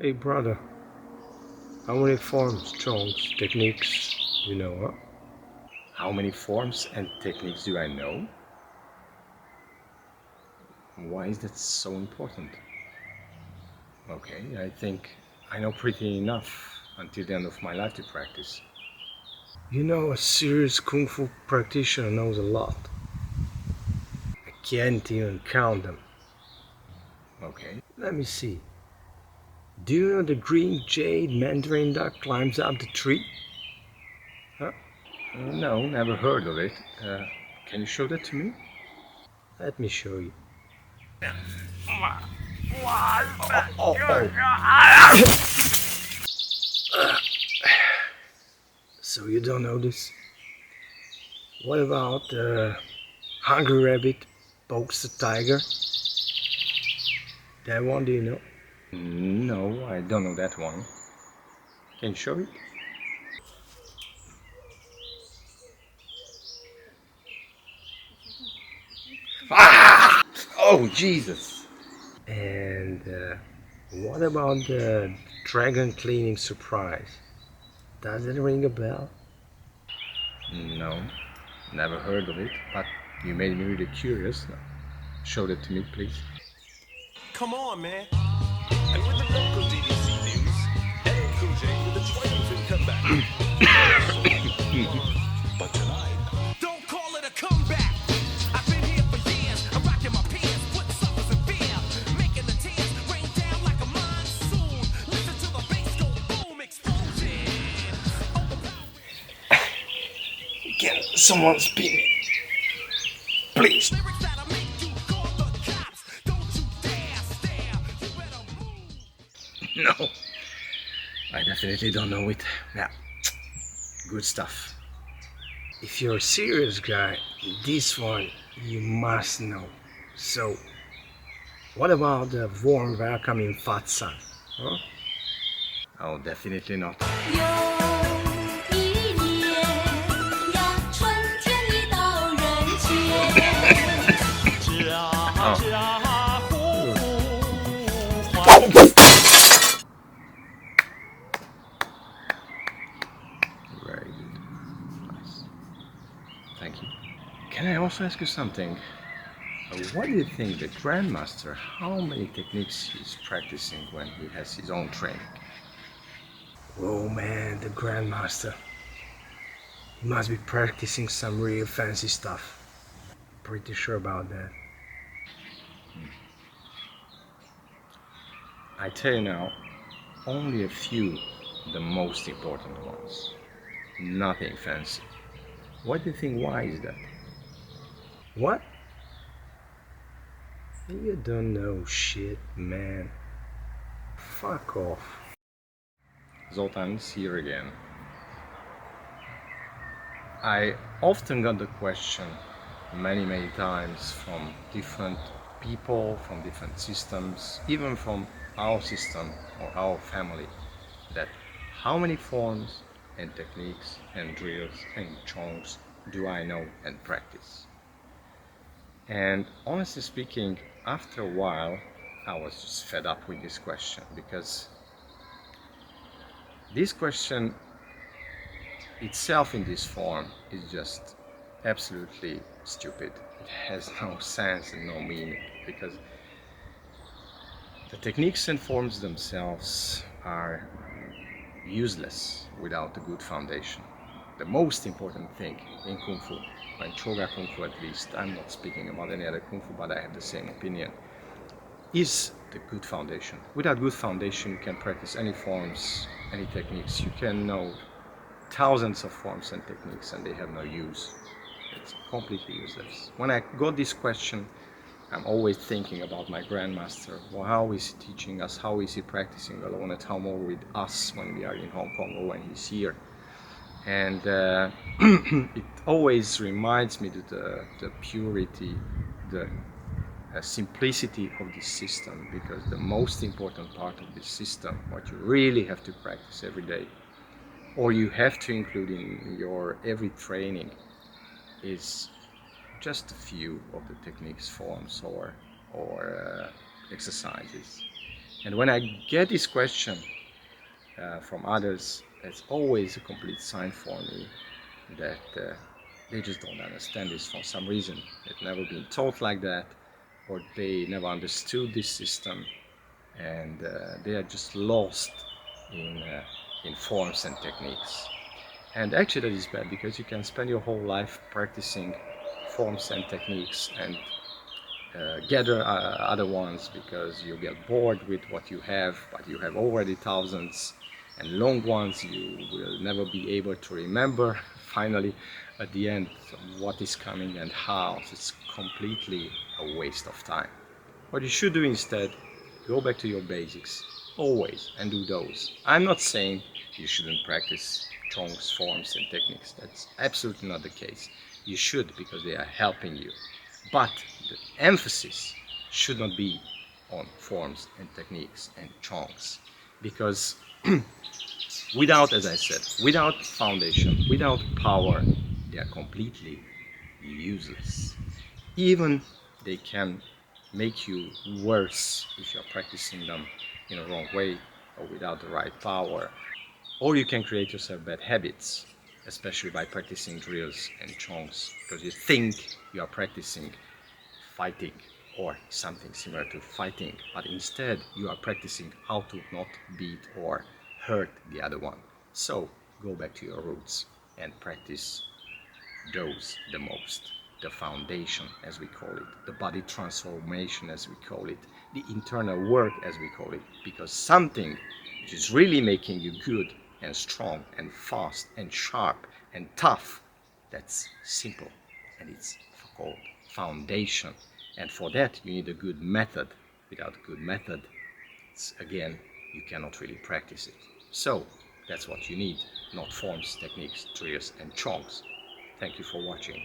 Hey brother, how many forms, chongs, techniques you know, huh? How many forms and techniques do I know? Why is that so important? Okay, I think I know pretty enough until the end of my life to practice. You know, a serious Kung Fu practitioner knows a lot. I can't even count them. Okay. Let me see. Do you know the green jade mandarin duck climbs up the tree? Huh? No, never heard of it. Can you show that to me? Let me show you. So you don't know this? What about hungry rabbit pokes the tiger? That one, do you know? No, I don't know that one. Can you show it? Oh, Jesus! And what about the dragon cleaning surprise? Does it ring a bell? No, never heard of it, but you made me really curious. Show that to me, please. Come on, man. And with the local DDC news, LA Cool J with a triumphant comeback. But tonight, don't call it a comeback. I've been here for years. I'm rocking my pants, putting suckers in fear, making the tears rain down like a monsoon. Listen to the bass go boom, explosion. Can someone speak me? Please. Lyrics that'll make you call the cops. Don't you dare stare. You better move. No, I definitely don't know it. Yeah, good stuff. If you're a serious guy, this one you must know. So, what about the warm welcome in Fat Sun? Huh? Oh, definitely not. 有一年呀，春天一到人间，Oh, 家户户欢。very good. Nice. Thank you. Can I also ask you something? What do you think the Grandmaster, how many techniques he's practicing when he has his own training? Oh man, the Grandmaster. He must be practicing some real fancy stuff. Pretty sure about that. I tell you now, only a few, the most important ones. Nothing fancy. What do you think? Why is that? What? You don't know shit, man. Fuck off. Zoltán is here again. I often got the question many times from different people, from different systems, even from our system or our family, that how many forms and techniques and drills and chongs do I know and practice? And honestly speaking, after a while, I was just fed up with this question, because this question itself in this form is just absolutely stupid. It has no sense and no meaning, because the techniques and forms themselves are useless without a good foundation. The most important thing in Kung Fu, or in Choga Kung Fu at least, I'm not speaking about any other Kung Fu, but I have the same opinion, is the good foundation. Without good foundation, you can practice any forms, any techniques. You can know thousands of forms and techniques and they have no use. It's completely useless. When I got this question, I'm always thinking about my grandmaster. Well, how is he teaching us? How is he practicing alone at home or with us when we are in Hong Kong or when he's here? And it always reminds me that the purity, the simplicity of this system, because the most important part of this system, what you really have to practice every day, or you have to include in your every training, is just a few of the techniques, forms, or exercises. And when I get this question from others, it's always a complete sign for me that they just don't understand this for some reason. They've never been taught like that, or they never understood this system, and they are just lost in forms and techniques. And actually that is bad, because you can spend your whole life practicing forms and techniques and gather other ones because you get bored with what you have, but you have already thousands, and long ones you will never be able to remember finally at the end what is coming and how. So it's completely a waste of time. What you should do instead, go back to your basics always and do those. I'm not saying you shouldn't practice chongs, forms and techniques. That's absolutely not the case. You should, because they are helping you. But the emphasis should not be on forms and techniques and chongs, because without, as I said, without foundation, without power, they are completely useless. Even they can make you worse if you're practicing them in a wrong way or without the right power. Or you can create yourself bad habits, especially by practicing drills and chongs, because you think you are practicing fighting or something similar to fighting, but instead you are practicing how to not beat or hurt the other one. So go back to your roots and practice those the most. The foundation, as we call it, the body transformation, as we call it, the internal work, as we call it, because something which is really making you good and strong and fast and sharp and tough, that's simple, and it's called foundation. And for that you need a good method. Without a good method, it's, again, you cannot really practice it. So that's what you need, not forms, techniques, drills and chongs. Thank you for watching.